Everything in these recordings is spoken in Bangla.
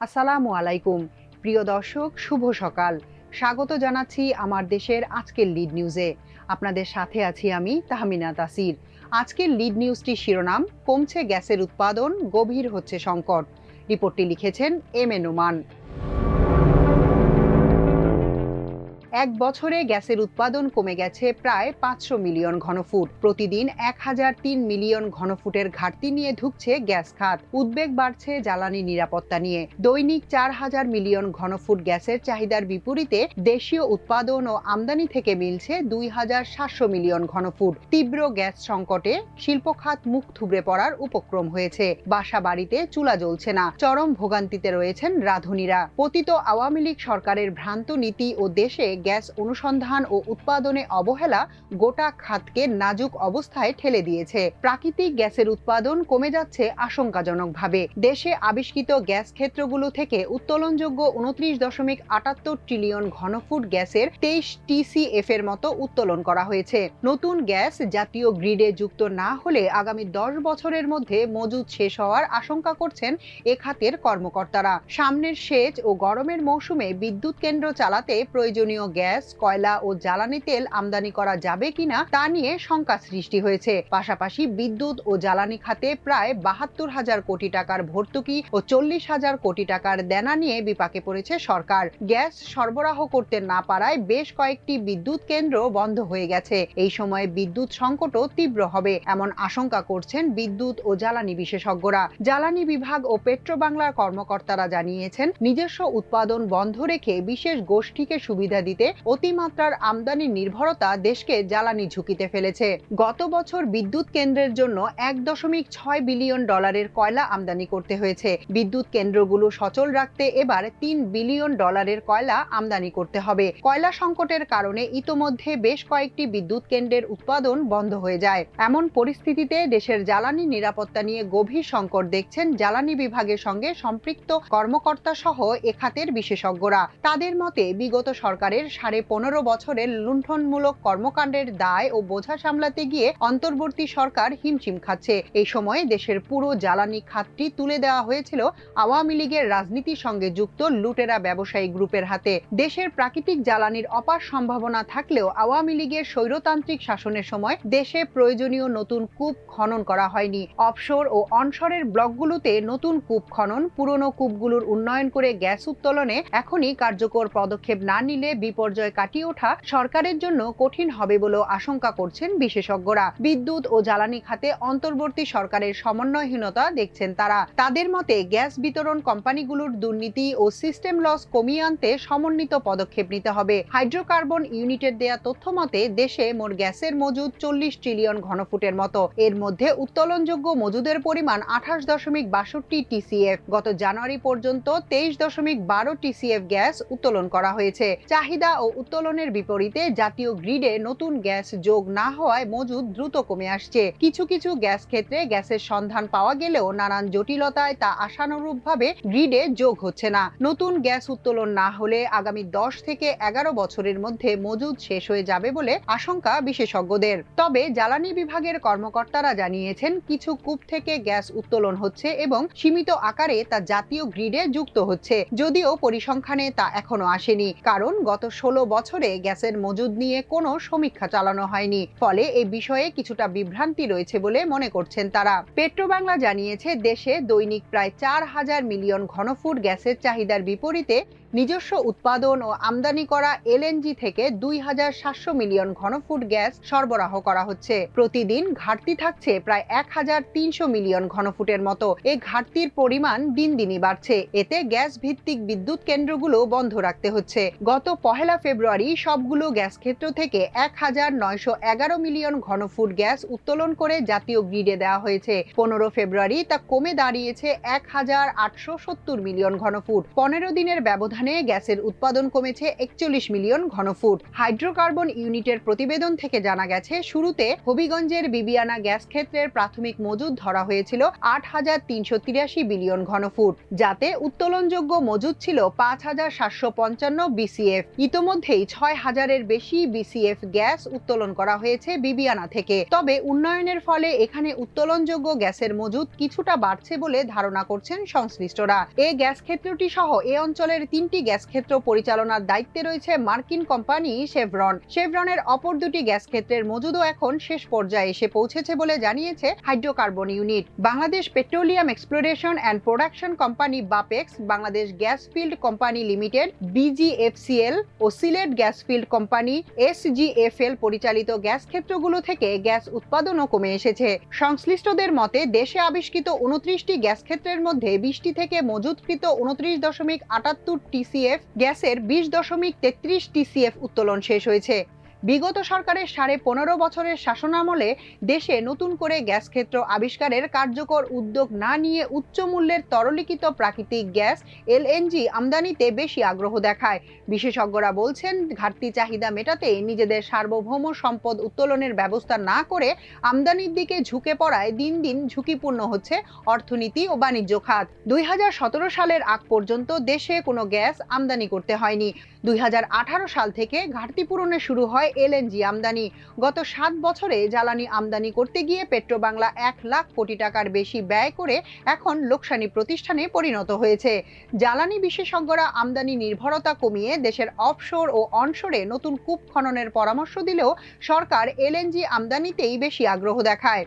আসসালামু আলাইকুম। প্রিয় দর্শক, শুভ সকাল। স্বাগত জানাচ্ছি আমার দেশের আজকের লিড নিউজে। আপনাদের সাথে আছি আমি তাহমিনা তাসির। আজকের লিড নিউজটি শিরোনাম: কমছে গ্যাসের উৎপাদন, গভীর হচ্ছে সংকট। রিপোর্টটি লিখেছেন এম এ নোমান। এক বছরে গ্যাসের উৎপাদন কমে গেছে প্রায় 500 মিলিয়ন ঘনফুট। প্রতিদিন 1003 মিলিয়ন ঘনফুটের ঘাটতি নিয়ে ধুঁকছে গ্যাস খাত। উদ্বেগ বাড়ছে জ্বালানি নিরাপত্তা নিয়ে। দৈনিক 4000 মিলিয়ন ঘনফুট গ্যাসের চাহিদার বিপরীতে দেশীয় উৎপাদন ও আমদানি থেকে মিলছে 2700 মিলিয়ন ঘনফুট। তীব্র গ্যাস সংকটে শিল্প খাত মুখ থুবড়ে পড়ার উপক্রম হয়েছে। বাসা বাড়িতে চুলা জ্বলছে না, চরম ভোগান্তিতে রয়েছেন রাঁধুনিরা। পতিত আওয়ামী লীগ সরকারের ভ্রান্ত নীতি ও দেশে গ্যাস অনুসন্ধান ও উৎপাদনে অবহেলা গোটা খাতকে নাজুক অবস্থায় ঠেলে দিয়েছে। প্রাকৃতিক গ্যাসের উৎপাদন কমে যাচ্ছে আশঙ্কাজনকভাবে। দেশে আবিষ্কৃত গ্যাস ক্ষেত্রগুলো থেকে উত্তোলনযোগ্য 29.78 ট্রিলিয়ন ঘনফুট গ্যাসের 23 টিসিএফ এর মতো উত্তোলন করা হয়েছে। নতুন গ্যাস জাতীয় গ্রিডে যুক্ত না হলে আগামী 10 বছরের মধ্যে মজুদ শেষ হওয়ার আশঙ্কা করছেন এ খাতের কর্মকর্তারা। সামনের সেচ ও গরমের মৌসুমে বিদ্যুৎ কেন্দ্র চালাতে প্রয়োজনীয় গ্যাস, কয়লা ও জ্বালানি তেল আমদানি করা যাবে কিনা তা নিয়ে শঙ্কা সৃষ্টি হয়েছে। পাশাপাশি বিদ্যুৎ ও জ্বালানি খাতে প্রায় 72,000 কোটি টাকার ভর্তুকি ও 40,000 কোটি টাকার দেনা নিয়ে বিপাকে পড়েছে সরকার। গ্যাস সরবরাহ করতে না পারায় বেশ কয়েকটি বিদ্যুৎ কেন্দ্র বন্ধ হয়ে গেছে। এই সময়ে বিদ্যুৎ সংকটও তীব্র হবে এমন আশঙ্কা করছেন বিদ্যুৎ ও জ্বালানি বিশেষজ্ঞরা। জ্বালানি বিভাগ ও পেট্রোবাংলার কর্মকর্তারা জানিয়েছেন, নিজস্ব উৎপাদন বন্ধ রেখে বিশেষ গোষ্ঠীকে সুবিধা দিতে অতিমাত্রার আমদানি নির্ভরতা দেশকে জ্বালানি ঝুঁকিতে ফেলেছে। গত বছর বিদ্যুৎ কেন্দ্রের জন্য 1.6 বিলিয়ন ডলারের কয়লা আমদানি করতে হয়েছে। বিদ্যুৎ কেন্দ্রগুলো সচল রাখতে এবার 3 বিলিয়ন ডলারের কয়লা আমদানি করতে হবে। কয়লা সংকটের কারণে ইতোমধ্যে বেশ কয়েকটি বিদ্যুৎ কেন্দ্রের উৎপাদন বন্ধ হয়ে যায়। এমন পরিস্থিতিতে দেশের জ্বালানি নিরাপত্তা নিয়ে গভীর সংকট দেখছেন জ্বালানি বিভাগের সঙ্গে সম্পৃক্ত কর্মকর্তা সহ এ খাতের বিশেষজ্ঞরা। তাদের মতে, বিগত সরকারের 15.5 বছরের লুণ্ঠনমূলক কর্মকাণ্ডের দায় ও বোঝা সামলাতে গিয়ে অন্তর্বর্তী সরকার হিমশিম খাচ্ছে। এই সময়ে দেশের পুরো জ্বালানি খাতটি তুলে দেওয়া হয়েছিল আওয়ামী লীগের রাজনীতির সঙ্গে যুক্ত লুটেরা ব্যবসায়ী গ্রুপের হাতে। দেশের প্রাকৃতিক জ্বালানির অপার সম্ভাবনা থাকলেও আওয়ামী লীগের স্বৈরতান্ত্রিক শাসনের সময় দেশে প্রয়োজনীয় নতুন কূপ খনন করা হয়নি। অফশোর ও অনশোরের ব্লকগুলোতে নতুন কূপ খনন, পুরনো কূপগুলোর উন্নয়ন করে গ্যাস উত্তোলনে এখনই কার্যকর পদক্ষেপ না নিলে বিপর্যয় কাটিয়ে ওঠা সরকারের জন্য কঠিন হবে বলেও আশঙ্কা করছেন বিশেষজ্ঞরা। বিদ্যুৎ ও জ্বালানি খাতে অন্তর্বর্তী সরকারের সমন্বয়হীনতা দেখছেন তারা। তাদের মতে, গ্যাস বিতরণ কোম্পানিগুলোর দুর্নীতি ও সিস্টেম লস কমিয়ে আনতে সমন্বিত পদক্ষেপ নিতে হবে। হাইড্রোকার্বন ইউনিটের দেয়া তথ্য মতে দেশে মোট গ্যাসের মজুদ 40 ট্রিলিয়ন ঘনফুটের মতো। এর মধ্যে উত্তোলনযোগ্য মজুদের পরিমাণ 28.62 টিসিএফ। গত জানুয়ারি পর্যন্ত 23.12 টিসিএফ গ্যাস উত্তোলন করা হয়েছে। চাহিদা ও উত্তোলনের বিপরীতে জাতীয় গ্রিডে নতুন গ্যাস যোগ না হওয়ায় মজুদ দ্রুত কমে আসছে। কিছু কিছু গ্যাস ক্ষেত্রে গ্যাসের সন্ধান পাওয়া গেলেও নানান জটিলতায় তা আশানুরূপভাবে গ্রিডে যোগ হচ্ছে না। নতুন গ্যাস উত্তোলন না হলে আগামী 10 থেকে 11 বছরের মধ্যে মজুদ শেষ হয়ে যাবে বলে আশঙ্কা বিশেষজ্ঞদের। তবে জ্বালানি বিভাগের কর্মকর্তারা জানিয়েছেন, কিছু কূপ থেকে গ্যাস উত্তোলন হচ্ছে এবং সীমিত আকারে তা জাতীয় গ্রিডে যুক্ত হচ্ছে। যদিও পরিসংখ্যানে তা এখনো আসেনি, কারণ গত 16 বছরে গ্যাসের মজুদ নিয়ে কোনো সমীক্ষা চালানো হয়নি। ফলে এই বিষয়ে কিছুটা বিভ্রান্তি রয়েছে বলে মনে করছেন তারা। পেট্রোবাংলা জানিয়েছে, দেশে দৈনিক প্রায় 4000 মিলিয়ন ঘনফুট গ্যাসের চাহিদার বিপরীতে নিজস্ব উৎপাদন ও আমদানি করা এলএনজি থেকে 2700 মিলিয়ন ঘনফুট গ্যাস সরবরাহ করা হচ্ছে। প্রতিদিন ঘাটতি থাকছে প্রায় 1300 মিলিয়ন ঘনফুটের মতো। এই ঘাটতির পরিমাণ দিন দিনই বাড়ছে। এতে গ্যাস ভিত্তিক বিদ্যুৎ কেন্দ্রগুলো বন্ধ রাখতে হচ্ছে। গত 1 ফেব্রুয়ারি সবগুলো গ্যাস ক্ষেত্র থেকে 1911 মিলিয়ন ঘনফুট গ্যাস উত্তোলন করে জাতীয় গ্রিডে দেওয়া হয়েছে। 15 ফেব্রুয়ারি তা কমে দাঁড়িয়েছে 1870 মিলিয়ন ঘনফুট। 15 দিনের ব্যবধানে তত্ত্বাবধানে গ্যাসের উৎপাদন কমেছে ৪১ মিলিয়ন ঘনফুট। হাইড্রোকার্বন ইউনিটের প্রতিবেদন থেকে জানা গেছে, শুরুতে হবিগঞ্জের বিবিয়ানা গ্যাস ক্ষেত্রের প্রাথমিক মজুদ ধরা হয়েছিল ৮,৩৮৩ বিলিয়ন ঘনফুট, যাতে উত্তোলনযোগ্য মজুদ ছিল ৫,৭৫৫ বিসিএফ। ইতোমধ্যেই ৬,০০০-এর বেশি বিসিএফ গ্যাস উত্তোলন করা হয়েছে বিবিয়ানা থেকে। তবে উন্নয়নের ফলে এখানে উত্তোলনযোগ্য গ্যাসের মজুদ কিছুটা বাড়ছে বলে ধারণা করছেন সংশ্লিষ্টরা। এই গ্যাস ক্ষেত্রটি সহ এ অঞ্চলের ৩টি গ্যাস ক্ষেত্র পরিচালনার দায়িত্বে রয়েছে মার্কিন কোম্পানি শেভরন। শেভরনের অপর দুটি গ্যাস ক্ষেত্রের মজুদও এখন শেষ পর্যায়ে এসে পৌঁছেছে বলে জানিয়েছে hydrocarbon unit. Bangladesh petroleum exploration and production company BAPEX, Bangladesh gas field company limited BGFCL ও Sylhet gas field company SGFL পরিচালিত গ্যাস ক্ষেত্রগুলো থেকে গ্যাস উৎপাদনও কমে এসেছে। সংশ্লিষ্টদের মতে, দেশে আবিষ্কৃত ২৯টি গ্যাস ক্ষেত্রের মধ্যে ২০টি থেকে মজুদকৃত ২৯.৭৮ টিসিএফ গ্যাসের ২০.৩৩ টিসিএফ উত্তোলন শেষ হয়েছে। বিগত সরকারের ১৫.৫ বছরের শাসনামলে দেশে নতুন করে গ্যাস ক্ষেত্র আবিষ্কারের কার্যকর উদ্যোগ না নিয়ে উচ্চ মূল্যের তরলীকৃত প্রাকৃতিক গ্যাস এলএনজি আমদানিতে বেশি আগ্রহ দেখায়। বিশেষজ্ঞরা বলছেন, ঘাটতি চাহিদা মেটাতে নিজেদের সার্বভৌম সম্পদ উত্তোলনের ব্যবস্থা না করে আমদানির দিকে ঝুঁকে পড়ায় দিন দিন ঝুঁকিপূর্ণ হচ্ছে অর্থনীতি ও বাণিজ্য খাত। ২০১৭ সালের আগ পর্যন্ত দেশে কোনো গ্যাস আমদানি করতে হয়নি। ২০১৮ সাল থেকে ঘাটতি পূরণে শুরু হয় এলএনজি আমদানি। গত ৭ বছরে জ্বালানি আমদানি করতে গিয়ে পেট্রোবাংলা ১ লাখ কোটি টাকার বেশি ব্যয় করে এখন লোকসানি প্রতিষ্ঠানে পরিণত হয়েছে। জ্বালানি বিশেষজ্ঞরা আমদানি নির্ভরতা কমিয়ে দেশের অফশোর ও অনশোরে নতুন কূপ খননের পরামর্শ দিলেও সরকার এলএনজি আমদানিতেই বেশি আগ্রহ দেখায়।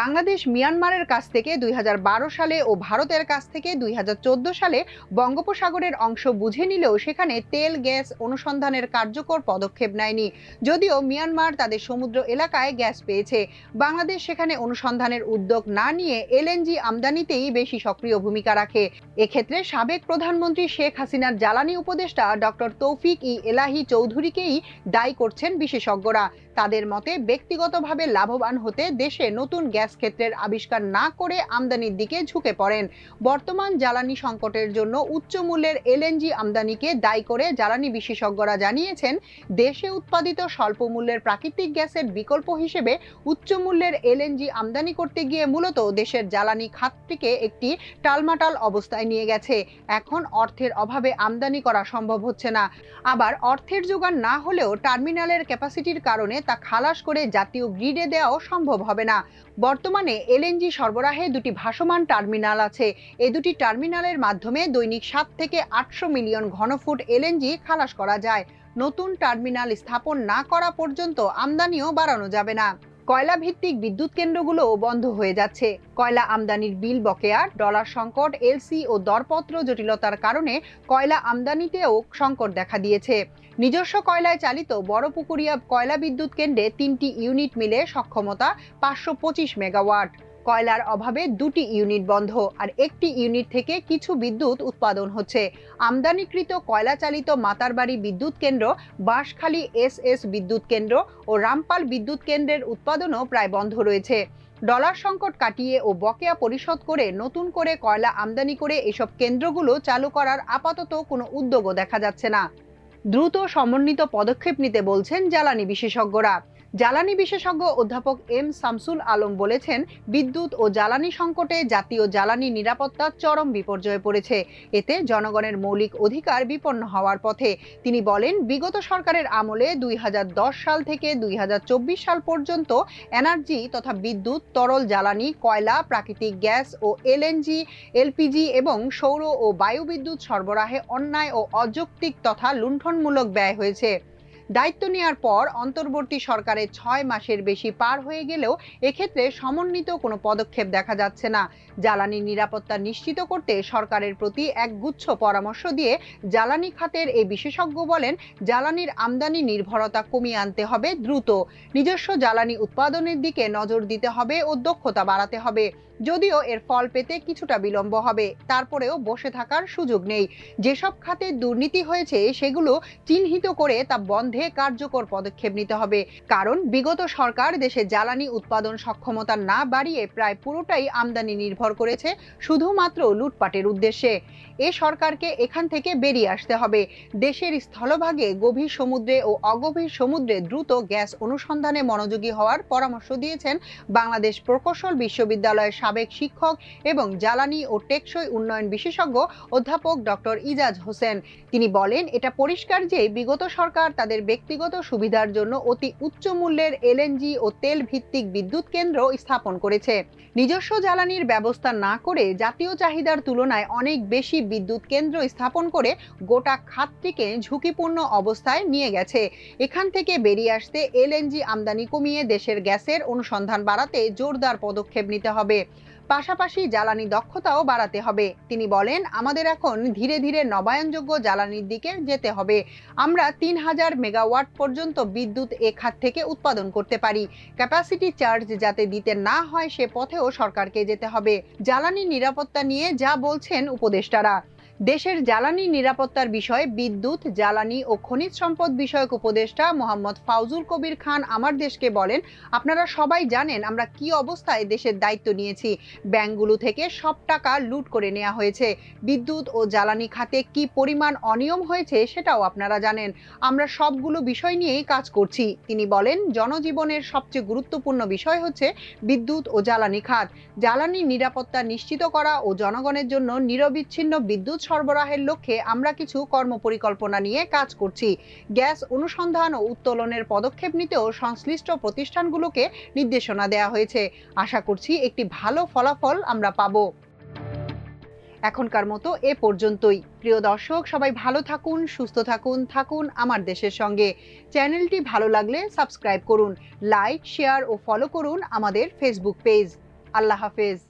বাংলাদেশ মিয়ানমারের কাছ থেকে ২০১২ সালে ও ভারতের কাছ থেকে ২০১৪ সালে বঙ্গোপসাগরের অংশ বুঝে নিলেও সেখানে তেল গ্যাস অনুসন্ধানের কার্যকর পদক্ষেপ নেয়নি। যদিও মিয়ানমার তাদের সমুদ্র এলাকায় গ্যাস পেয়েছে, বাংলাদেশ সেখানে অনুসন্ধানের উদ্যোগ না নিয়ে এলএনজি আমদানিতেই বেশি সক্রিয় ভূমিকা রাখে। এক্ষেত্রে সাবেক প্রধানমন্ত্রী শেখ হাসিনার জ্বালানি উপদেষ্টা ডক্টর তৌফিক এলাহি চৌধুরীকেই দায়ী করছেন বিশেষজ্ঞরা। তাদের মতে, ব্যক্তিগতভাবে লাভবান হতে দেশে নতুন গ্যাস ক্ষেত্রের আবিষ্কার না করে আমদানির দিকে ঝুঁকে পড়েন। বর্তমান জ্বালানি সংকটের জন্য উচ্চ মূল্যের এলএনজি আমদানিকে দায়ী করে জ্বালানি বিশেষজ্ঞরা জানিয়েছেন, দেশে উৎপাদিত স্বল্প মূল্যের প্রাকৃতিক গ্যাসের বিকল্প হিসেবে উচ্চ মূল্যের এলএনজি আমদানি করতে গিয়ে মূলত দেশের জ্বালানি খাতটিকে একটি টালমাটাল অবস্থায় নিয়ে গেছে। এখন অর্থের অভাবে আমদানি করা সম্ভব হচ্ছে না। আবার অর্থের জোগান না হলেও টার্মিনালের ক্যাপাসিটির কারণে তা খালাস করে জাতীয় গ্রিডে দেওয়াও সম্ভব হবে না। বর্তমানে এলএনজি সরবরাহে দুটি ভাসমান টার্মিনাল আছে। এই দুটি টার্মিনালের মাধ্যমে দৈনিক ৭ থেকে ৮০০ মিলিয়ন ঘনফুট এলএনজি খালাস করা যায়। নতুন টার্মিনাল স্থাপন না করা পর্যন্ত আমদানিও বাড়ানো যাবে না। কয়লা ভিত্তিক বিদ্যুৎ কেন্দ্রগুলোও বন্ধ হয়ে যাচ্ছে। কয়লা আমদানির বিল বকেয়া, ডলার সংকট, এলসি ও দরপত্র জটিলতার কারণে কয়লা আমদানিতেও সংকট দেখা দিয়েছে। নিজস্ব কয়লায় চালিত বড়পুকুরিয়া কয়লা বিদ্যুৎ কেন্দ্রে ৩টি ইউনিট মিলে সক্ষমতা ৫২৫ মেগাওয়াট। কয়লার অভাবে 2টি ইউনিট বন্ধ, আর একটি ইউনিট থেকে কিছু বিদ্যুৎ উৎপাদন হচ্ছে। আমদানিকৃত কয়লা চালিত মাতারবাড়ি বিদ্যুৎ কেন্দ্র, বাঁশখালী এসএস বিদ্যুৎ কেন্দ্র ও রামপাল বিদ্যুৎ কেন্দ্রের উৎপাদনও প্রায় বন্ধ রয়েছে। ডলার সংকট কাটিয়ে ও বকেয়া পরিশোধ করে নতুন করে কয়লা আমদানি করে এসব কেন্দ্রগুলো চালু করার আপাতত কোনো উদ্যোগও দেখা যাচ্ছে না। দ্রুত সমন্বিত পদক্ষেপ নিতে বলছেন জ্বালানি বিশেষজ্ঞরা। জ্বালানি বিশেষজ্ঞ অধ্যাপক এম শামসুল আলম বলেছেন, বিদ্যুৎ ও জ্বালানি সংকটে জাতীয় জ্বালানি নিরাপত্তা চরম বিপর্যয়ে পড়েছে। এতে জনগণের মৌলিক অধিকার বিপন্ন হওয়ার পথে। তিনি বলেন, বিগত সরকারের আমলে ২০১০ সাল থেকে ২০২৪ সাল পর্যন্ত এনার্জি তথা বিদ্যুৎ, তরল জ্বালানি, কয়লা, প্রাকৃতিক গ্যাস ও এলএনজি, এলপিজি এবং সৌর ও বায়ু বিদ্যুৎ সরবরাহে অন্যায় ও অযৌক্তিক তথা লুণ্ঠনমূলক ব্যয় হয়েছে। দায়িত্ব নেওয়ার পর অন্তর্বর্তী সরকারের ৬ মাসের বেশি পার হয়ে গেলেও এক্ষেত্রে সমন্বিত কোনো পদক্ষেপ দেখা যাচ্ছে না। জ্বালানি নিরাপত্তা নিশ্চিত করতে সরকারের প্রতি একগুচ্ছ পরামর্শ দিয়ে জ্বালানি খাতের এই বিশেষজ্ঞ বলেন, জ্বালানির আমদানি নির্ভরতা কমিয়ে আনতে হবে দ্রুত। নিজস্ব জ্বালানি উৎপাদনের দিকে নজর দিতে হবে ও দক্ষতা বাড়াতে হবে। যদিও এর ফল পেতে কিছুটা বিলম্ব হবে, তারপরেও বসে থাকার সুযোগ নেই। যেসব খাতে দুর্নীতি হয়েছে সেগুলো চিহ্নিত করে তা বন্ধে কার্যকর পদক্ষেপ নিতে হবে। কারণ বিগত সরকার দেশে জ্বালানি উৎপাদন সক্ষমতা না বাড়িয়ে প্রায় পুরোটাই আমদানি নির্ভর করেছে শুধুমাত্র লুটপাটের উদ্দেশ্যে। এ সরকারকে এখান থেকে বেরিয়ে আসতে হবে। দেশের স্থলভাগে, গভীর সমুদ্রে ও অগভীর সমুদ্রে দ্রুত গ্যাস অনুসন্ধানে মনোযোগী হওয়ার পরামর্শ দিয়েছেন বাংলাদেশ প্রকৌশল বিশ্ববিদ্যালয়ের সাবেক শিক্ষক এবং জ্বালানি ও টেকসই উন্নয়ন বিশেষজ্ঞ অধ্যাপক ডক্টর ইজাজ হোসেন। তিনি বলেন, এটা পরিষ্কার যে বিগত সরকার তাদের ব্যক্তিগত সুবিধার জন্য অতি উচ্চ মূল্যের এলএনজি ও তেল ভিত্তিক বিদ্যুৎ কেন্দ্র স্থাপন করেছে। নিজস্ব জ্বালানির ব্যবস্থা না করে জাতীয় চাহিদার তুলনায় অনেক বেশি বিদ্যুৎ কেন্দ্র স্থাপন করে গোটা খাতটিকে ঝুঁকিপূর্ণ অবস্থায় নিয়ে গেছে। এখান থেকে বেরিয়ে আসতে এলএনজি আমদানি কমিয়ে দেশের গ্যাসের অনুসন্ধান বাড়াতে জোরদার পদক্ষেপ নিতে হবে। পাশাপাশি জ্বালানি দক্ষতাও বাড়াতে হবে। তিনি বলেন, আমাদের এখন ধীরে ধীরে নবায়নযোগ্য জ্বালানির দিকে যেতে হবে। আমরা 3000 মেগাওয়াট পর্যন্ত বিদ্যুৎ এ খাত থেকে উৎপাদন করতে পারি। ক্যাপাসিটি চার্জ যাতে দিতে না হয় সে পথেও সরকারকে যেতে হবে। জ্বালানি নিরাপত্তা নিয়ে যা বলছেন উপদেষ্টারা। দেশের জ্বালানি নিরাপত্তার বিষয়ে বিদ্যুৎ, জ্বালানি ও খনিজ সম্পদ বিষয়ক উপদেষ্টা মোহাম্মদ ফাউজুল কবির খান আমার দেশকে বলেন, আপনারা সবাই জানেন আমরা কি অবস্থায় দেশের দায়িত্ব নিয়েছি। ব্যাংকগুলো থেকে সব টাকা লুট করে নেওয়া হয়েছে। বিদ্যুৎ ও জ্বালানি খাতে কি পরিমাণ অনিয়ম হয়েছে সেটাও আপনারা জানেন। আমরা সবগুলো বিষয় নিয়েই কাজ করছি। তিনি বলেন, জনজীবনের সবচেয়ে গুরুত্বপূর্ণ বিষয় হচ্ছে বিদ্যুৎ ও জ্বালানি খাত। জ্বালানি নিরাপত্তা নিশ্চিত করা ও জনগণের জন্য নিরবিচ্ছিন্ন বিদ্যুৎ সরবরাহের লক্ষ্যে আমরা কিছু কর্মপরিকল্পনা নিয়ে কাজ করছি। গ্যাস অনুসন্ধান ও উত্তোলনের পদক্ষেপ নিতেও সংশ্লিষ্ট প্রতিষ্ঠানগুলোকে নির্দেশনা দেওয়া হয়েছে। আশা করছি একটি ভালো ফলাফল আমরা পাব। এখনকার মতো এ পর্যন্তই। প্রিয় দর্শক, সবাই ভালো থাকুন, সুস্থ থাকুন, থাকুন আমার দেশের সঙ্গে। চ্যানেলটি ভালো লাগলে সাবস্ক্রাইব করুন, লাইক, শেয়ার ও ফলো করুন আমাদের ফেসবুক পেজ। আল্লাহ হাফেজ।